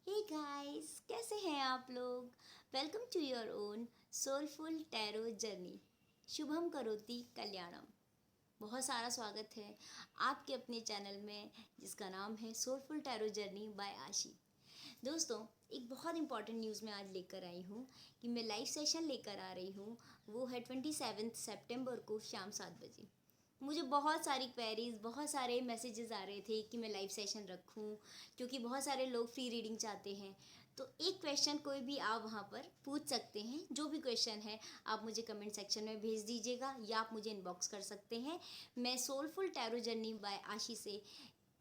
Hey guys, कैसे हैं आप लोग। Welcome to your own soulful tarot journey. शुभम करोति कल्याणम। बहुत सारा स्वागत है आपके अपने चैनल में जिसका नाम है सोलफुल टैरो जर्नी बाय आशी। दोस्तों, एक बहुत इंपॉर्टेंट न्यूज़ मैं आज लेकर आई हूँ कि मैं लाइव सेशन लेकर आ रही हूँ। वो है 27 सितंबर को शाम 7 बजे। मुझे बहुत सारी क्वेरीज, बहुत सारे मैसेजेस आ रहे थे कि मैं लाइव सेशन रखूं, क्योंकि बहुत सारे लोग फ्री रीडिंग चाहते हैं। तो एक क्वेश्चन कोई भी आप वहाँ पर पूछ सकते हैं। जो भी क्वेश्चन है आप मुझे कमेंट सेक्शन में भेज दीजिएगा या आप मुझे इनबॉक्स कर सकते हैं। मैं सोलफुल टैरो जर्नी बाय आशी से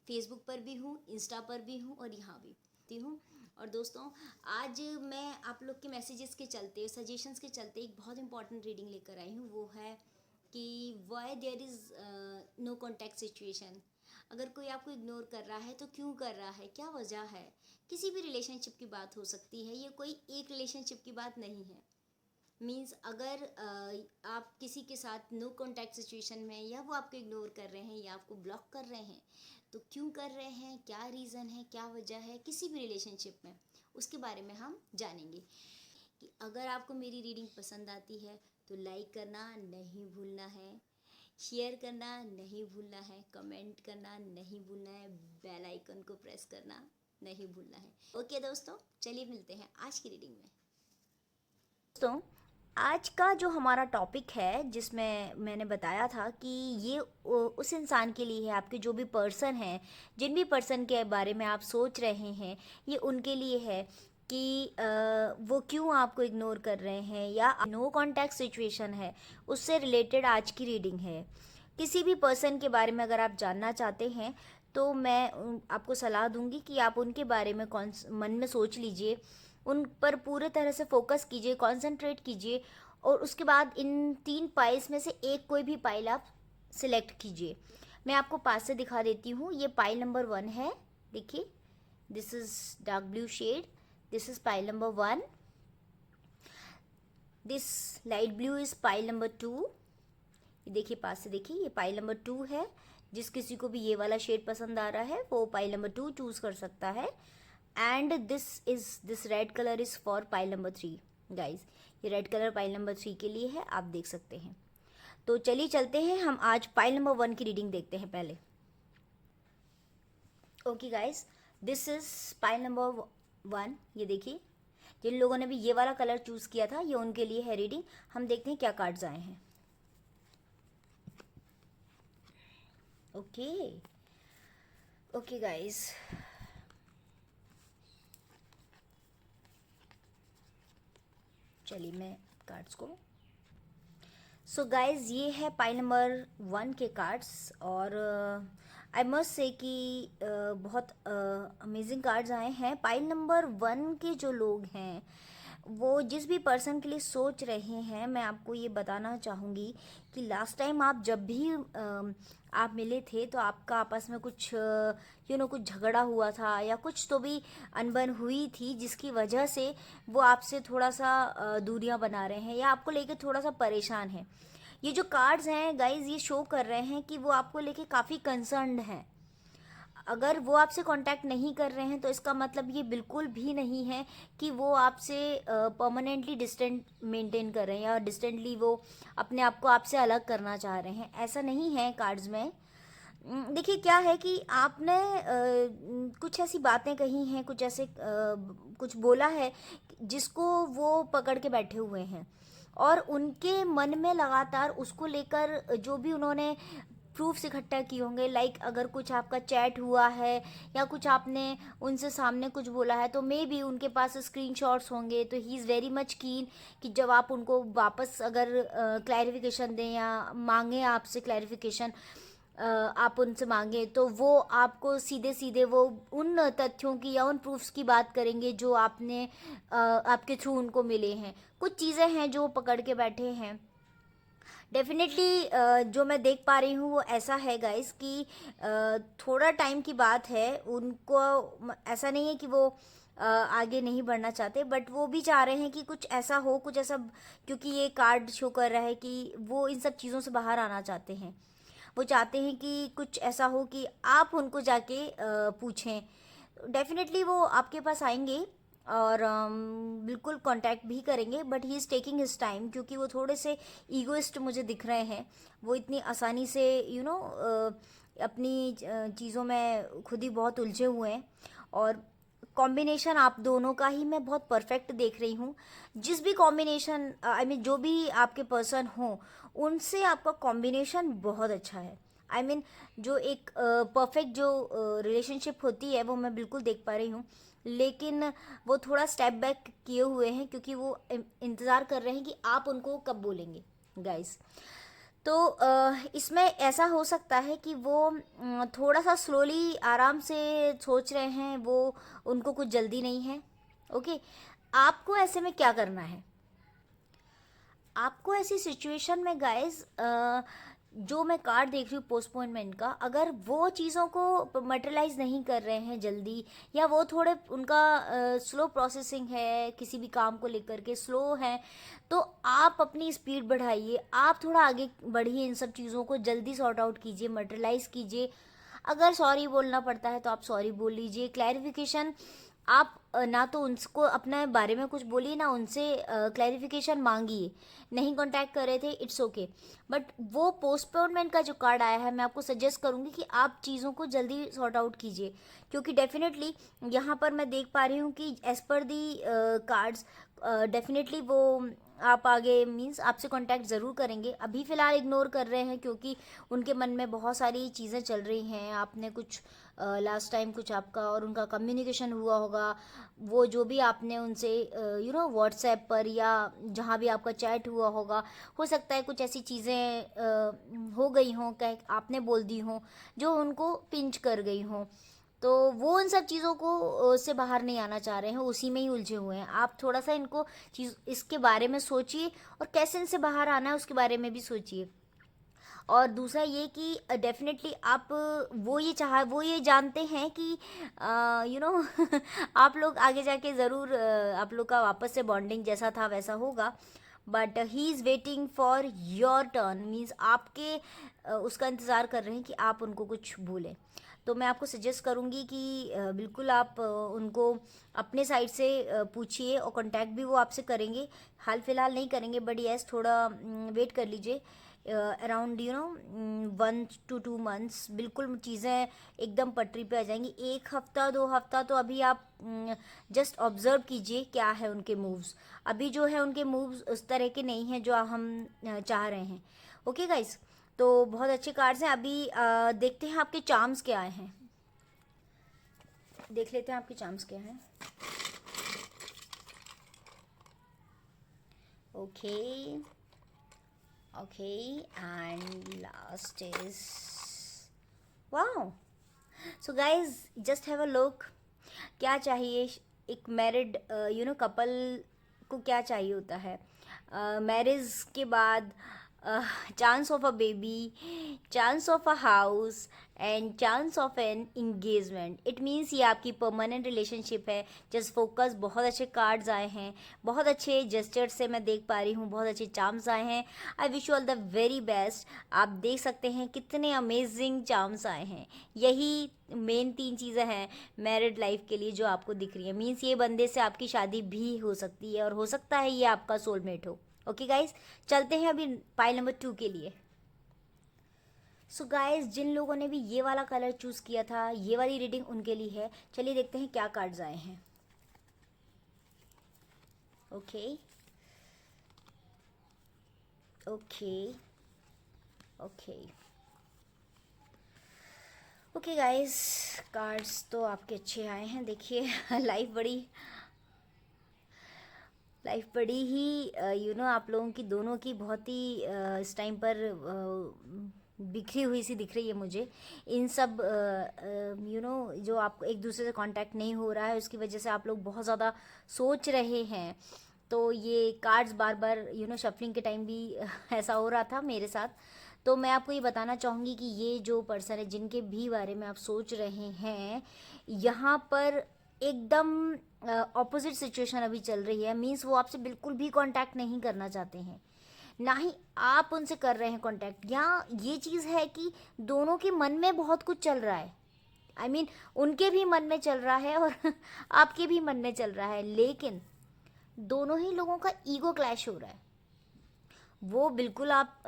फेसबुक पर भी हूँ, इंस्टा पर भी हूँ और यहाँ भी हूँ। और दोस्तों, आज मैं आप लोग के मैसेजेस के चलते, सजेशंस के चलते एक बहुत इंपॉर्टेंट रीडिंग लेकर आई हूँ। वो है कि why there is no contact situation. अगर कोई आपको इग्नोर कर रहा है तो क्यों कर रहा है, क्या वजह है। किसी भी रिलेशनशिप की बात हो सकती है, ये कोई एक रिलेशनशिप की बात नहीं है। मीन्स अगर आप किसी के साथ नो कॉन्टैक्ट सिचुएशन में, या वो आपको इग्नोर कर रहे हैं या आपको ब्लॉक कर रहे हैं, तो क्यों कर रहे हैं, क्या रीज़न है, क्या वजह है किसी भी रिलेशनशिप में, उसके बारे में हम जानेंगे। कि अगर आपको मेरी रीडिंग पसंद आती है तो लाइक करना नहीं भूलना है, शेयर करना नहीं भूलना है, कमेंट करना नहीं भूलना है, बेल आइकन को प्रेस करना नहीं भूलना है। ओके दोस्तों, चलिए मिलते हैं आज की रीडिंग में। दोस्तों, आज का जो हमारा टॉपिक है, जिसमें मैंने बताया था कि ये उस इंसान के लिए है, आपके जो भी पर्सन हैं, जिन भी पर्सन के बारे में आप सोच रहे हैं, ये उनके लिए है कि वो क्यों आपको इग्नोर कर रहे हैं या नो कॉन्टैक्ट सिचुएशन है, उससे रिलेटेड आज की रीडिंग है। किसी भी पर्सन के बारे में अगर आप जानना चाहते हैं तो मैं आपको सलाह दूंगी कि आप उनके बारे में मन में सोच लीजिए, उन पर पूरे तरह से फोकस कीजिए, कंसंट्रेट कीजिए, और उसके बाद इन 3 पाइल्स में से एक कोई भी पाइल आप सिलेक्ट कीजिए। मैं आपको पास से दिखा देती हूँ। ये पाइल नंबर 1 है, देखिए, this is dark blue shade, this is pile number 1, this light blue is pile number 2। ये देखिए, पास से देखिए, ये पाइल नंबर 2 है। जिस किसी को भी ये वाला शेड पसंद आ रहा है वो पाइल नंबर 2 चूज कर सकता है। And this red colour is for pile number 3। Guys, ये रेड कलर पाइल नंबर 3 के लिए है, आप देख सकते हैं। तो चलिए चलते हैं, हम आज पाइल नंबर 1 की रीडिंग देखते हैं पहले। Okay guys, this is pile number 1। ये देखिए, जिन लोगों ने भी ये वाला कलर चूज किया था, ये उनके लिए है रीडिंग। हम देखते हैं क्या कार्ड्स आए हैं। ओके ओके गाइज, चलिए मैं कार्ड्स को, सो गाइज, ये है पाइल नंबर 1 के कार्ड्स। और आई मस्ट से कि बहुत अमेजिंग कार्ड्स आए हैं। पाइल नंबर 1 के जो लोग हैं, वो जिस भी पर्सन के लिए सोच रहे हैं, मैं आपको ये बताना चाहूँगी कि लास्ट टाइम आप जब भी आप मिले थे तो आपका आपस में कुछ कुछ झगड़ा हुआ था, या कुछ तो भी अनबन हुई थी, जिसकी वजह से वो आपसे थोड़ा सा दूरियां बना रहे हैं या आपको लेके थोड़ा सा परेशान है। ये जो कार्ड्स हैं गाइज, ये शो कर रहे हैं कि वो आपको लेके काफ़ी कंसर्न्ड हैं। अगर वो आपसे कांटेक्ट नहीं कर रहे हैं तो इसका मतलब ये बिल्कुल भी नहीं है कि वो आपसे परमानेंटली डिस्टेंट मेंटेन कर रहे हैं या डिस्टेंटली वो अपने आप को आपसे अलग करना चाह रहे हैं। ऐसा नहीं है कार्ड्स में। देखिए, क्या है कि आपने कुछ ऐसी बातें कही हैं, कुछ ऐसे कुछ बोला है जिसको वो पकड़ के बैठे हुए हैं, और उनके मन में लगातार उसको लेकर जो भी उन्होंने प्रूफ्स इकट्ठा किए होंगे, लाइक अगर कुछ आपका चैट हुआ है या कुछ आपने उनसे सामने कुछ बोला है, तो मे बी उनके पास स्क्रीनशॉट्स होंगे। तो ही इज़ वेरी मच कीन कि जब आप उनको वापस अगर क्लैरिफिकेशन दें या मांगे आपसे क्लैरिफिकेशन, आप उनसे मांगे, तो वो आपको सीधे सीधे वो उन तथ्यों की या उन प्रूफ्स की बात करेंगे जो आपने आपके थ्रू उनको मिले हैं। कुछ चीज़ें हैं जो पकड़ के बैठे हैं। डेफिनेटली जो मैं देख पा रही हूँ वो ऐसा है गाइस कि थोड़ा टाइम की बात है। उनको ऐसा नहीं है कि वो आगे नहीं बढ़ना चाहते, बट वो भी चाह रहे हैं कि कुछ ऐसा हो, कुछ ऐसा, क्योंकि ये कार्ड शो कर रहा है कि वो इन सब चीज़ों से बाहर आना चाहते हैं। वो चाहते हैं कि कुछ ऐसा हो कि आप उनको जाके पूछें। डेफिनेटली वो आपके पास आएंगे और बिल्कुल कांटेक्ट भी करेंगे, but he is taking his time, क्योंकि वो थोड़े से ईगोइस्ट मुझे दिख रहे हैं। वो इतनी आसानी से अपनी चीज़ों में खुद ही बहुत उलझे हुए हैं। और कॉम्बिनेशन आप दोनों का ही मैं बहुत परफेक्ट देख रही हूँ। जिस भी कॉम्बिनेशन आई मीन जो भी आपके पर्सन हो, उनसे आपका कॉम्बिनेशन बहुत अच्छा है। आई मीन जो एक परफेक्ट जो रिलेशनशिप होती है वो मैं बिल्कुल देख पा रही हूँ, लेकिन वो थोड़ा स्टेप बैक किए हुए हैं, क्योंकि वो इंतज़ार कर रहे हैं कि आप उनको कब बोलेंगे गाइस। तो इसमें ऐसा हो सकता है कि वो थोड़ा सा स्लोली आराम से सोच रहे हैं, वो उनको कुछ जल्दी नहीं है। ओके, आपको ऐसे में क्या करना है? आपको ऐसी सिचुएशन में गाइस जो मैं कार्ड देख रही हूँ पोस्टपोनमेंट का, अगर वो चीज़ों को मटेरियलाइज नहीं कर रहे हैं जल्दी, या वो थोड़े उनका स्लो प्रोसेसिंग है, किसी भी काम को लेकर के स्लो है, तो आप अपनी स्पीड बढ़ाइए, आप थोड़ा आगे बढ़िए, इन सब चीज़ों को जल्दी सॉर्ट आउट कीजिए, मटेरियलाइज कीजिए। अगर सॉरी बोलना पड़ता है तो आप सॉरी बोल लीजिए। क्लैरिफिकेशन आप ना तो उनको अपने बारे में कुछ बोलिए, ना उनसे क्लैरिफिकेशन मांगिए। नहीं कांटेक्ट कर रहे थे, इट्स ओके, बट वो पोस्टपोनमेंट का जो कार्ड आया है, मैं आपको सजेस्ट करूँगी कि आप चीज़ों को जल्दी सॉर्ट आउट कीजिए, क्योंकि डेफिनेटली यहाँ पर मैं देख पा रही हूँ कि एज पर दी कार्ड्स डेफिनेटली वो आप आगे मीन्स आपसे कांटेक्ट ज़रूर करेंगे। अभी फ़िलहाल इग्नोर कर रहे हैं, क्योंकि उनके मन में बहुत सारी चीज़ें चल रही हैं। आपने कुछ लास्ट टाइम कुछ आपका और उनका कम्युनिकेशन हुआ होगा, वो जो भी आपने उनसे व्हाट्सएप पर या जहाँ भी आपका चैट हुआ होगा, हो सकता है कुछ ऐसी चीज़ें हो गई हों, कह आपने बोल दी हों, जो उनको पिंच कर गई हों। तो वो उन सब चीज़ों को से बाहर नहीं आना चाह रहे हैं, उसी में ही उलझे हुए हैं। आप थोड़ा सा इनको चीज़ इसके बारे में सोचिए, और कैसे इनसे बाहर आना है उसके बारे में भी सोचिए। और दूसरा ये कि डेफिनेटली आप वो ये जानते हैं कि आप लोग आगे जाके ज़रूर आप लोग का वापस से बॉन्डिंग जैसा था वैसा होगा, but he is waiting for your turn, means आपके उसका इंतज़ार कर रहे हैं कि आप उनको कुछ बोलें। तो मैं आपको सजेस्ट करूँगी कि बिल्कुल आप उनको अपने साइड से पूछिए, और कांटेक्ट भी वो आपसे करेंगे। हाल फिलहाल नहीं करेंगे, बट यस थोड़ा वेट कर लीजिए, अराउंड 1 to 2 months बिल्कुल चीज़ें एकदम पटरी पे आ जाएंगी। 1 हफ्ता 2 हफ्ता तो अभी आप जस्ट ऑब्जर्व कीजिए क्या है उनके मूव्स। अभी जो है उनके मूव्स उस तरह के नहीं हैं जो हम चाह रहे हैं। ओके गाइस, तो बहुत अच्छे कार्ड्स हैं। अभी देखते हैं आपके चार्म्स क्या हैं, देख लेते हैं आपके चार्म्स क्या हैं। Okay okay, and last is wow. So guys just have a look, क्या चाहिए एक मैरिड कपल को, क्या चाहिए होता है मैरिज के बाद? Chance of a baby, chance of a house, and chance of an engagement. It means ये आपकी परमानेंट रिलेशनशिप है। जस्ट फोकस, बहुत अच्छे कार्ड्स आए हैं, बहुत अच्छे जेस्चर्स से मैं देख पा रही हूँ, बहुत अच्छे चार्म्स आए हैं। I wish you all the very best. आप देख सकते हैं कितने अमेजिंग चार्म्स आए हैं। यही मेन 3 चीज़ें हैं मैरिड लाइफ के लिए जो आपको दिख रही है। मीन्स ये बंदे से आपकी शादी भी हो सकती है, और हो सकता है ये आपका सोलमेट हो। ओके गाइज, चलते हैं अभी पाइल नंबर 2 के लिए। सो गाइज जिन लोगों ने भी ये वाला कलर चूज़ किया था, ये वाली रीडिंग उनके लिए है। चलिए देखते हैं क्या कार्ड्स आए हैं। Okay okay okay okay guys, cards तो आपके अच्छे आए हैं। देखिए लाइफ बड़ी ही आप लोगों की दोनों की बहुत ही इस टाइम पर बिखरी हुई सी दिख रही है मुझे। इन सब जो आपको एक दूसरे से कांटेक्ट नहीं हो रहा है, उसकी वजह से आप लोग बहुत ज़्यादा सोच रहे हैं। तो ये कार्ड्स बार बार शफलिंग के टाइम भी ऐसा हो रहा था मेरे साथ। तो मैं आपको ये बताना चाहूँगी कि ये जो पर्सन है जिनके भी बारे में आप सोच रहे हैं, यहाँ पर एकदम ऑपोजिट सिचुएशन अभी चल रही है। मीन्स वो आपसे बिल्कुल भी कांटेक्ट नहीं करना चाहते हैं, ना ही आप उनसे कर रहे हैं कांटेक्ट। या ये चीज़ है कि दोनों के मन में बहुत कुछ चल रहा है, आई मीन उनके भी मन में चल रहा है और आपके भी मन में चल रहा है, लेकिन दोनों ही लोगों का ईगो क्लैश हो रहा है। वो बिल्कुल आप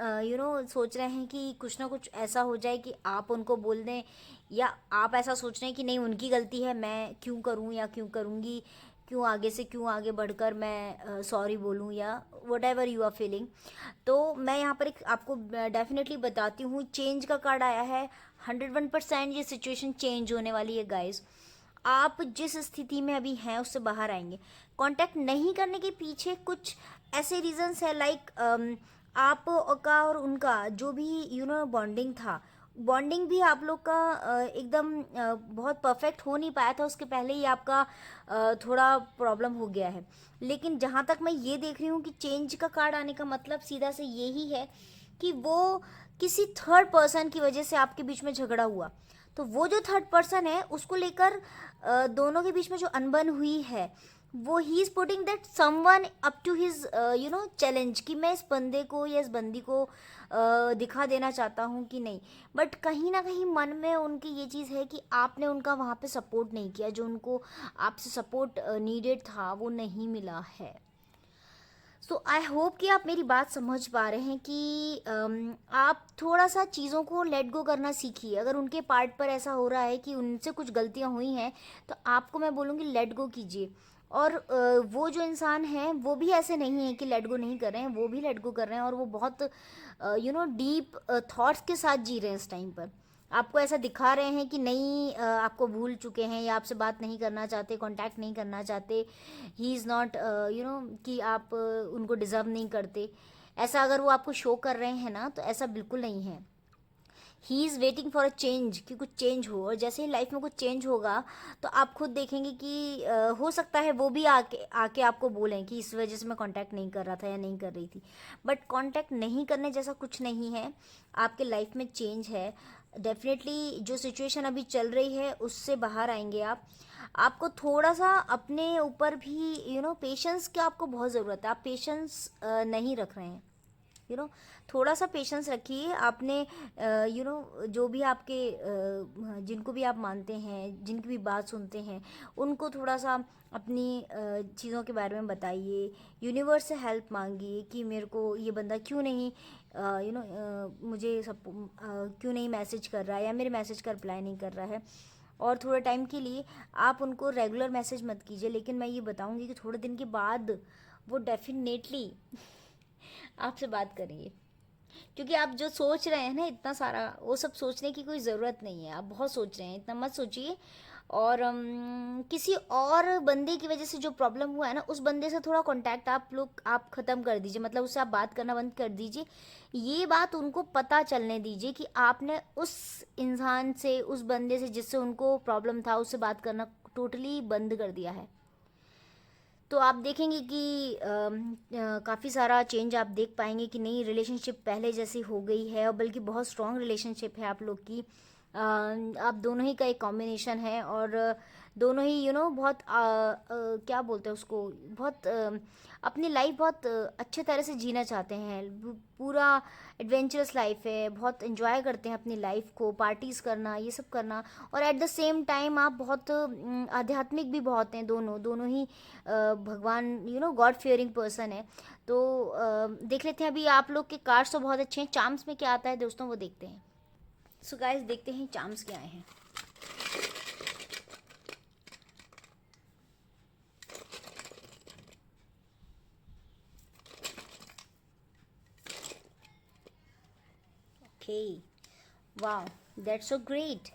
सोच रहे हैं कि कुछ ना कुछ ऐसा हो जाए कि आप उनको बोल दें, या आप ऐसा सोच रहे हैं कि नहीं उनकी गलती है, मैं क्यों करूं या क्यों करूंगी, क्यों आगे बढ़कर मैं सॉरी बोलूं, या whatever you are feeling. तो मैं यहाँ पर एक आपको डेफिनेटली बताती हूँ, चेंज का कार्ड आया है। 101% ये सिचुएशन चेंज होने वाली है गाइज। आप जिस स्थिति में अभी हैं उससे बाहर आएंगे। कांटेक्ट नहीं करने के पीछे कुछ ऐसे रीजंस है, लाइक आप का और उनका जो भी बॉन्डिंग था, बॉन्डिंग भी आप लोग का एकदम बहुत परफेक्ट हो नहीं पाया था, उसके पहले ही आपका थोड़ा प्रॉब्लम हो गया है। लेकिन जहाँ तक मैं ये देख रही हूँ कि चेंज का कार्ड आने का मतलब सीधा से यही है कि वो किसी थर्ड पर्सन की वजह से आपके बीच में झगड़ा हुआ। तो वो जो थर्ड पर्सन है उसको लेकर दोनों के बीच में जो अनबन हुई है, वो he is putting that someone up to his challenge, कि मैं इस बंदे को या इस बंदी को दिखा देना चाहता हूँ कि नहीं। बट कहीं ना कहीं मन में उनकी ये चीज़ है कि आपने उनका वहाँ पे सपोर्ट नहीं किया, जो उनको आपसे सपोर्ट नीडेड था वो नहीं मिला है। सो आई होप कि आप मेरी बात समझ पा रहे हैं कि आप थोड़ा सा चीज़ों को लेट गो करना सीखिए। अगर उनके पार्ट पर ऐसा हो रहा है कि उनसे कुछ गलतियां हुई हैं, तो आपको मैं बोलूँगी लेट गो कीजिए। और वो जो इंसान है वो भी ऐसे नहीं है कि लेट गो नहीं कर रहे हैं, वो भी लेट गो कर रहे हैं, और वो बहुत डीप थॉट्स के साथ जी रहे हैं इस टाइम पर। आपको ऐसा दिखा रहे हैं कि नहीं आपको भूल चुके हैं, या आपसे बात नहीं करना चाहते, कांटेक्ट नहीं करना चाहते, ही इज़ नॉट कि आप उनको डिज़र्व नहीं करते। ऐसा अगर वो आपको शो कर रहे हैं ना, तो ऐसा बिल्कुल नहीं है। He is waiting for a change, कि कुछ चेंज हो, और जैसे ही लाइफ में कुछ चेंज होगा तो आप खुद देखेंगे कि हो सकता है वो भी आके आके आपको बोलें कि इस वजह से मैं कांटेक्ट नहीं कर रहा था या नहीं कर रही थी। बट कांटेक्ट नहीं करने जैसा कुछ नहीं है, आपके लाइफ में चेंज है। डेफिनेटली जो सिचुएशन अभी चल रही है उससे बाहर आएंगे आप। आपको थोड़ा सा अपने ऊपर भी पेशेंस की आपको बहुत ज़रूरत है। आप पेशेंस नहीं रख रहे हैं, थोड़ा सा पेशेंस रखिए। आपने जो भी आपके जिनको भी आप मानते हैं, जिनकी भी बात सुनते हैं, उनको थोड़ा सा अपनी चीज़ों के बारे में बताइए। यूनिवर्स से हेल्प मांगिए कि मेरे को ये बंदा क्यों नहीं मुझे सब क्यों नहीं मैसेज कर रहा है, या मेरे मैसेज का रिप्लाई नहीं कर रहा है। और थोड़े टाइम के लिए आप उनको रेगुलर मैसेज मत कीजिए, लेकिन मैं ये बताऊंगी कि थोड़े दिन के बाद वो डेफिनेटली आपसे बात करेंगे। क्योंकि आप जो सोच रहे हैं ना इतना सारा, वो सब सोचने की कोई ज़रूरत नहीं है। आप बहुत सोच रहे हैं, इतना मत सोचिए। और किसी और बंदे की वजह से जो प्रॉब्लम हुआ है ना, उस बंदे से थोड़ा कांटेक्ट आप ख़त्म कर दीजिए, मतलब उससे आप बात करना बंद कर दीजिए। ये बात उनको पता चलने दीजिए कि आपने उस इंसान से, उस बंदे से जिससे उनको प्रॉब्लम था, उससे बात करना टोटली बंद कर दिया है। तो आप देखेंगे कि काफ़ी सारा चेंज आप देख पाएंगे कि नई रिलेशनशिप पहले जैसी हो गई है, और बल्कि बहुत स्ट्रॉन्ग रिलेशनशिप है आप लोग की। आप दोनों ही का एक कॉम्बिनेशन है, और दोनों ही बहुत क्या बोलते हैं उसको, बहुत अपनी लाइफ बहुत अच्छे तरह से जीना चाहते हैं। पूरा एडवेंचरस लाइफ है, बहुत इन्जॉय करते हैं अपनी लाइफ को, पार्टीज़ करना, ये सब करना। और एट द सेम टाइम आप बहुत आध्यात्मिक भी बहुत हैं, दोनों दोनों ही भगवान गॉड फियरिंग पर्सन है। तो देख लेते हैं अभी आप लोग के कार्ड्स तो बहुत अच्छे हैं। चार्म्स में क्या आता है दोस्तों, वो देखते हैं। सो गाइस देखते हैं चार्म्स क्या आए हैं। Okay, wow, that's so great.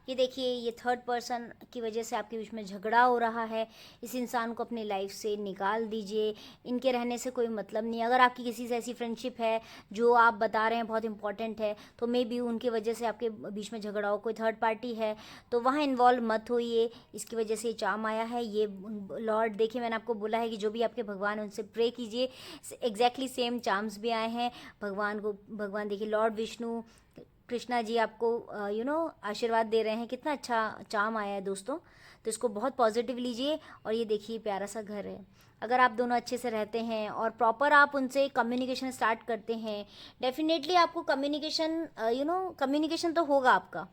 ये देखिए, ये थर्ड पर्सन की वजह से आपके बीच में झगड़ा हो रहा है। इस इंसान को अपनी लाइफ से निकाल दीजिए, इनके रहने से कोई मतलब नहीं। अगर आपकी किसी से ऐसी फ्रेंडशिप है जो आप बता रहे हैं बहुत इंपॉर्टेंट है, तो मे बी उनकी वजह से आपके बीच में झगड़ा हो, कोई थर्ड पार्टी है, तो वहाँ इन्वॉल्व मत होइए। इसकी वजह से ये चार्म आया है। ये लॉर्ड, देखिए मैंने आपको बोला है कि जो भी आपके भगवान हैं उनसे प्रे कीजिए। एग्जैक्टली सेम चार्म्स भी आए हैं भगवान को। भगवान देखिए, लॉर्ड विष्णु, कृष्णा जी आपको आशीर्वाद दे रहे हैं। कितना अच्छा चार्म आया है दोस्तों। तो इसको बहुत पॉजिटिव लीजिए। और ये देखिए प्यारा सा घर है। अगर आप दोनों अच्छे से रहते हैं और प्रॉपर आप उनसे कम्युनिकेशन स्टार्ट करते हैं, डेफिनेटली आपको कम्युनिकेशन कम्युनिकेशन तो होगा आपका,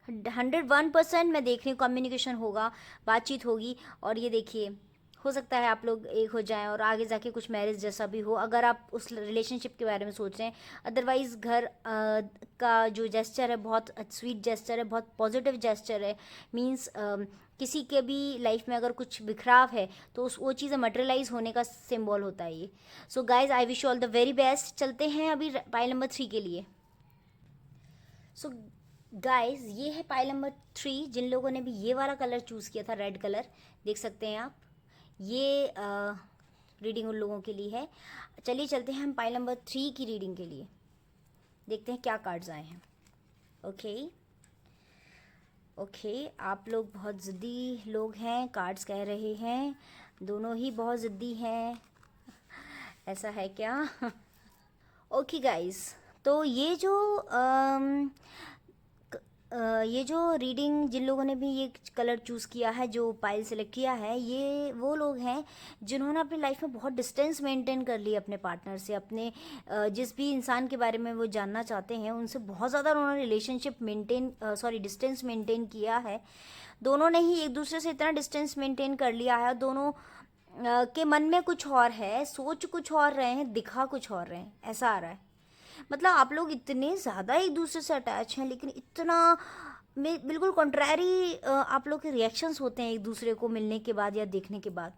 101% मैं देख रही हूँ कम्युनिकेशन होगा, बातचीत होगी। और ये देखिए, हो सकता है आप लोग एक हो जाएं और आगे जाके कुछ मैरिज जैसा भी हो, अगर आप उस रिलेशनशिप के बारे में सोच रहे हैं। अदरवाइज़ घर का जो जेस्चर है बहुत स्वीट जेस्चर है, बहुत पॉजिटिव जेस्चर है। मीन्स किसी के भी लाइफ में अगर कुछ बिखराव है तो उस वो चीज़ें मटेरियलाइज होने का सिंबल होता है ये। So guys, I wish you all the very best. चलते हैं अभी पाइल नंबर 3 के लिए। सो गाइज, ये है पाइल नंबर 3। जिन लोगों ने भी ये वाला कलर चूज़ किया था, रेड कलर, देख सकते हैं आप, ये रीडिंग उन लोगों के लिए है। चलिए चलते हैं हम पाइल नंबर 3 की रीडिंग के लिए, देखते हैं क्या कार्ड्स आए हैं। ओके, आप लोग बहुत ज़िद्दी लोग हैं, कार्ड्स कह रहे हैं। दोनों ही बहुत ज़िद्दी हैं, ऐसा है क्या? ओके गाइस, तो ये जो रीडिंग, जिन लोगों ने भी ये कलर चूज़ किया है, जो पाइल सेलेक्ट किया है, ये वो लोग हैं जिन्होंने अपनी लाइफ में बहुत डिस्टेंस मेंटेन कर ली अपने पार्टनर से। अपने जिस भी इंसान के बारे में वो जानना चाहते हैं उनसे बहुत ज़्यादा उन्होंने डिस्टेंस मेंटेन किया है। दोनों ने ही एक दूसरे से इतना डिस्टेंस मेंटेन कर लिया है, दोनों के मन में कुछ और है, सोच कुछ और रहे हैं, दिखा कुछ और रहे हैं, ऐसा आ रहा है। मतलब आप लोग इतने ज़्यादा एक दूसरे से अटैच हैं, लेकिन इतना में बिल्कुल कॉन्ट्रैरी आप लोग के रिएक्शंस होते हैं एक दूसरे को मिलने के बाद या देखने के बाद,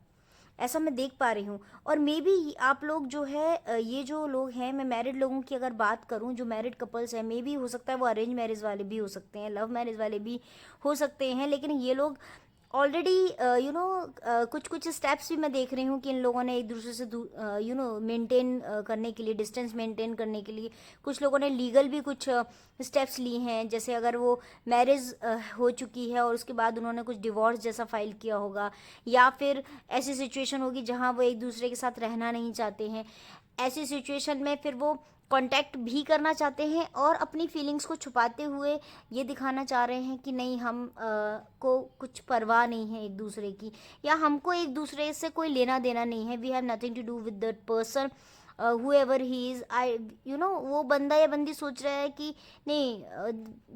ऐसा मैं देख पा रही हूँ। और मे बी आप लोग जो है ये जो लोग हैं, मैं मैरिड लोगों की अगर बात करूँ, जो मैरिड कपल्स हैं, मे बी हो सकता है वो अरेंज मैरिज वाले भी हो सकते हैं, लव मैरिज वाले भी हो सकते हैं, लेकिन ये लोग ऑलरेडी कुछ कुछ स्टेप्स भी मैं देख रही हूँ कि इन लोगों ने एक दूसरे से मेंटेन करने के लिए, डिस्टेंस मेंटेन करने के लिए कुछ लोगों ने लीगल भी कुछ स्टेप्स लिए हैं। जैसे अगर वो मैरिज हो चुकी है और उसके बाद उन्होंने कुछ डिवोर्स जैसा फाइल किया होगा, या फिर ऐसी सिचुएशन होगी जहाँ वो एक दूसरे के साथ रहना नहीं चाहते हैं। ऐसी सिचुएशन में फिर वो कांटेक्ट भी करना चाहते हैं और अपनी फीलिंग्स को छुपाते हुए ये दिखाना चाह रहे हैं कि नहीं, हम को कुछ परवाह नहीं है एक दूसरे की, या हमको एक दूसरे से कोई लेना देना नहीं है। We have nothing to do with that person whoever he is. वो बंदा या बंदी सोच रहा है कि नहीं,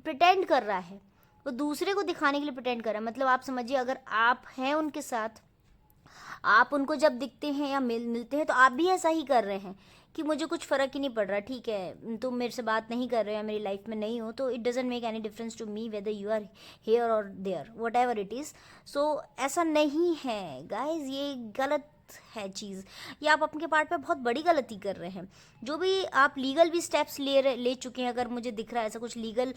प्रिटेंड कर रहा है, वो दूसरे को दिखाने के लिए प्रिटेंड कर रहा है। मतलब आप समझिए, अगर आप हैं उनके साथ, आप उनको जब दिखते हैं या मिलते हैं तो आप भी ऐसा ही कर रहे हैं कि मुझे कुछ फ़र्क ही नहीं पड़ रहा, ठीक है, तुम मेरे से बात नहीं कर रहे हो या मेरी लाइफ में नहीं हो, तो it doesn't make any difference to me whether you are here or there, whatever it is. So ऐसा नहीं है गाइज, ये गलत है चीज़, ये आप अपने पार्ट पे बहुत बड़ी गलती कर रहे हैं। जो भी आप लीगल भी स्टेप्स ले चुके हैं, अगर मुझे दिख रहा है ऐसा कुछ लीगल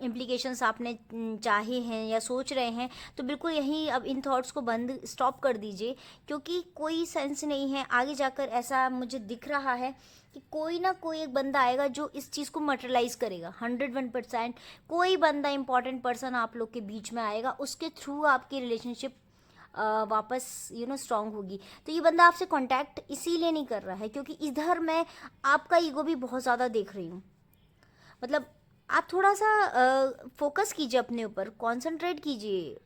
इम्प्लीकेशंस आपने चाहे हैं या सोच रहे हैं, तो बिल्कुल यहीं अब इन थॉट्स को स्टॉप कर दीजिए, क्योंकि कोई सेंस नहीं है आगे जाकर। ऐसा मुझे दिख रहा है कि कोई ना कोई एक बंदा आएगा जो इस चीज़ को मटेरियलाइज करेगा। 101% कोई बंदा इंपॉर्टेंट पर्सन आप लोग के बीच में आएगा, उसके थ्रू आपकी रिलेशनशिप वापस स्ट्रांग होगी। तो ये बंदा आपसे कांटेक्ट इसीलिए नहीं कर रहा है क्योंकि इधर मैं आपका ईगो भी बहुत ज़्यादा देख रही हूँ। मतलब आप थोड़ा सा फोकस कीजिए, अपने ऊपर कॉन्सेंट्रेट कीजिए,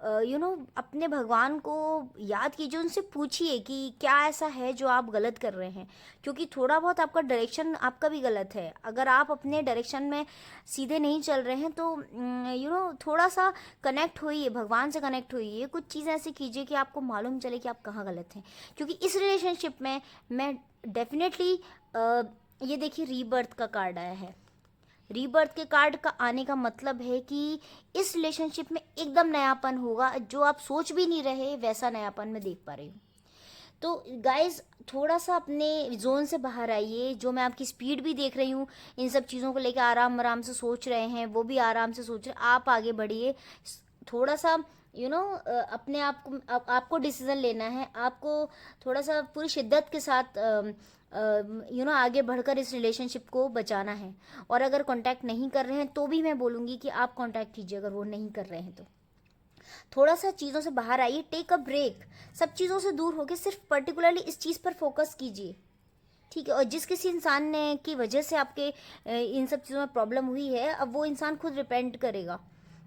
अपने भगवान को याद कीजिए, उनसे पूछिए कि क्या ऐसा है जो आप गलत कर रहे हैं, क्योंकि थोड़ा बहुत आपका डायरेक्शन आपका भी गलत है। अगर आप अपने डायरेक्शन में सीधे नहीं चल रहे हैं तो थोड़ा सा कनेक्ट होइए, भगवान से कनेक्ट होइए, कुछ चीज़ें ऐसी कीजिए कि आपको मालूम चले कि आप कहाँ गलत हैं। क्योंकि इस रिलेशनशिप में मैं डेफिनेटली ये देखिए, रीबर्थ का कार्ड आया है। रीबर्थ के कार्ड का आने का मतलब है कि इस रिलेशनशिप में एकदम नयापन होगा, जो आप सोच भी नहीं रहे वैसा नयापन मैं देख पा रही हूँ। तो गाइस, थोड़ा सा अपने जोन से बाहर आइए। जो मैं आपकी स्पीड भी देख रही हूँ, इन सब चीज़ों को लेकर आराम आराम से सोच रहे हैं, वो भी आराम से सोच रहे हैं, आप आगे बढ़िए। थोड़ा सा अपने आप को, आपको डिसीज़न लेना है, आपको थोड़ा सा पूरी शिद्दत के साथ आगे बढ़कर इस रिलेशनशिप को बचाना है। और अगर कांटेक्ट नहीं कर रहे हैं तो भी मैं बोलूँगी कि आप कांटेक्ट कीजिए, अगर वो नहीं कर रहे हैं तो। थोड़ा सा चीज़ों से बाहर आइए, टेक अ ब्रेक, सब चीज़ों से दूर होकर सिर्फ पर्टिकुलरली इस चीज़ पर फोकस कीजिए, ठीक है। और जिस किसी इंसान ने की वजह से आपके इन सब चीज़ों में प्रॉब्लम हुई है, अब वो इंसान खुद रिपेंट करेगा,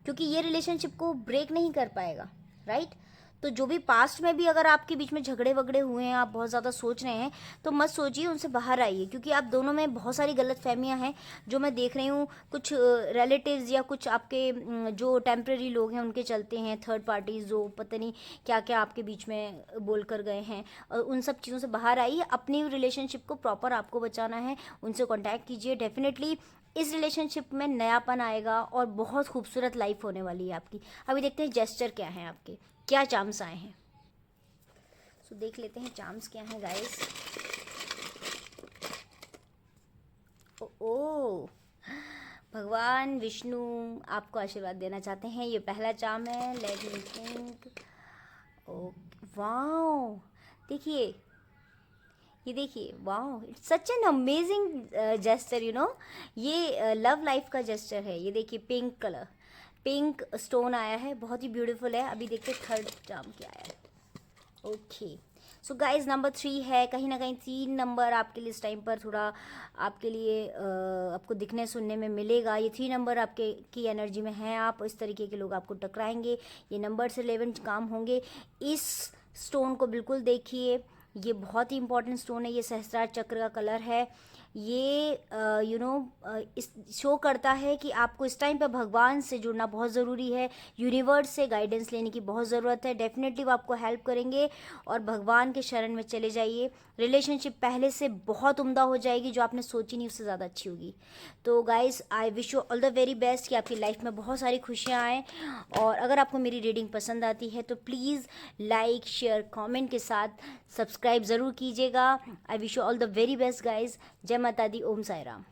क्योंकि ये रिलेशनशिप को ब्रेक नहीं कर पाएगा, राइट। तो जो भी पास्ट में भी अगर आपके बीच में झगड़े वगड़े हुए हैं, आप बहुत ज़्यादा सोच रहे हैं, तो मत सोचिए, उनसे बाहर आइए, क्योंकि आप दोनों में बहुत सारी गलतफहमियां हैं जो मैं देख रही हूँ। कुछ रिलेटिव्स या कुछ आपके जो टेम्प्रेरी लोग हैं उनके चलते हैं, थर्ड पार्टीज जो पता नहीं क्या क्या आपके बीच में बोल कर गए हैं। और उन सब चीज़ों से बाहर आइए, अपनी रिलेशनशिप को प्रॉपर आपको बचाना है, उनसे कॉन्टैक्ट कीजिए। डेफिनेटली इस रिलेशनशिप में नयापन आएगा और बहुत खूबसूरत लाइफ होने वाली है आपकी। अभी देखते हैं जेस्चर क्या हैं आपके, क्या चार्म्स आए हैं। सो देख लेते हैं चार्म्स क्या हैं गाइस। ओ भगवान विष्णु आपको आशीर्वाद देना चाहते हैं। ये पहला चार्म है, let me think. Oh wow, देखिए, ये देखिए, wow, it's such an amazing gesture, you know. ये लव लाइफ का जेस्चर है। ये देखिए, पिंक कलर, पिंक स्टोन आया है, बहुत ही ब्यूटीफुल है। अभी देखते हैं थर्ड चार्म क्या आया है। ओके, सो गाइज नंबर 3 है। कहीं ना कहीं 3 नंबर आपके लिए इस टाइम पर थोड़ा आपके लिए आपको दिखने सुनने में मिलेगा। ये 3 नंबर आपके की एनर्जी में है। आप इस तरीके के लोग आपको टकराएंगे, ये नंबर से 11 काम होंगे। इस स्टोन को बिल्कुल देखिए, ये बहुत ही इंपॉर्टेंट स्टोन है। ये सहस्त्रार चक्र का कलर है। ये इस शो करता है कि आपको इस टाइम पे भगवान से जुड़ना बहुत ज़रूरी है, यूनिवर्स से गाइडेंस लेने की बहुत ज़रूरत है। डेफिनेटली वो आपको हेल्प करेंगे और भगवान के शरण में चले जाइए। रिलेशनशिप पहले से बहुत उम्दा हो जाएगी, जो आपने सोची नहीं उससे ज़्यादा अच्छी होगी। तो guys, I wish you all the very best कि आपकी लाइफ में बहुत सारी खुशियाँ आएँ। और अगर आपको मेरी रीडिंग पसंद आती है तो प्लीज़ लाइक शेयर कमेंट के साथ सब्सक्राइब ज़रूर कीजिएगा। I wish you all the very best guys. जय माता दी, ओम साई राम।